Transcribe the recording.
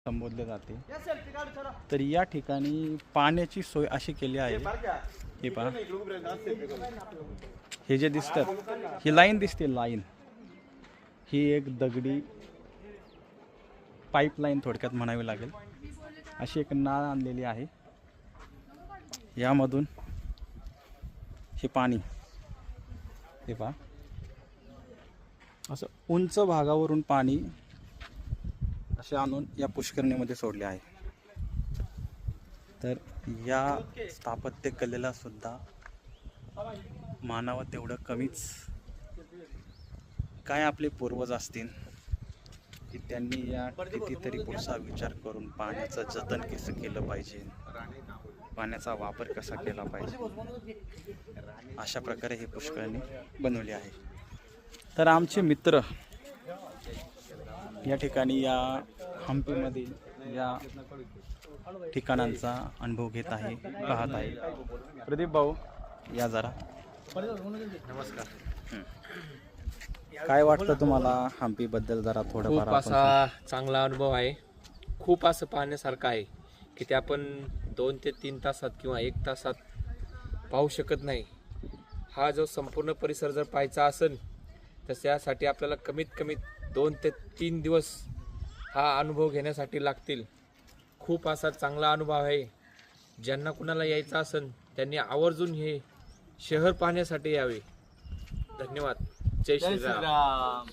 संबोधले जाते। तर या ठिकाणी पाण्याची सोय अशी केली आहे, हे पहा, हे जे दिसतात ही लाईन दिसते, लाईन ही एक दगडी पाईपलाईन थोडक्यात म्हणावी लागेल, अशी एक नाळ आणलेली आहे। यामधून हे पाणी, हे पहा, असं उंच भागावरून पाणी असे आणून या पुष्करणीमध्ये सोडले आहे। तर या स्थापत्य कलेला सुद्धा मानावं तेवढं कमीच। काय आपले पूर्वज असतील की त्यांनी या कितीतरी पुढचा विचार करून पाण्याचं जतन कसं केलं पाहिजे, पाण्याचा वापर कसा केला पाहिजे, अशा प्रकारे हे पुष्करणी बनवली आहे। तर आमचे मित्र या ठिकाणी या हम्पीमधील या ठिकाणांचा अनुभव घेत आहे, पाहत आहे। प्रदीप भाऊ या जरा, नमस्कार। काय वाटतं तुम्हाला हम्पी बद्दल? जरा थोडंफार खूप असा चांगला अनुभव आहे, खूप असं पाहण्यासारखं आहे की ते आपण 2 ते 3 तासात किंवा 1 तासात पाहू शकत नाही। हा जो संपूर्ण परिसर जर पाहायचा असेल तर त्यासाठी आपल्याला कमीत कमी 2 ते 3 दिवस हा अनुभव घेण्यासाठी लागतील। खूप असा चांगला अनुभव आहे। ज्यांना कुणाला यायचं असेल त्यांनी आवर्जून हे शहर पाहण्यासाठी यावे। धन्यवाद। जय श्रीराम।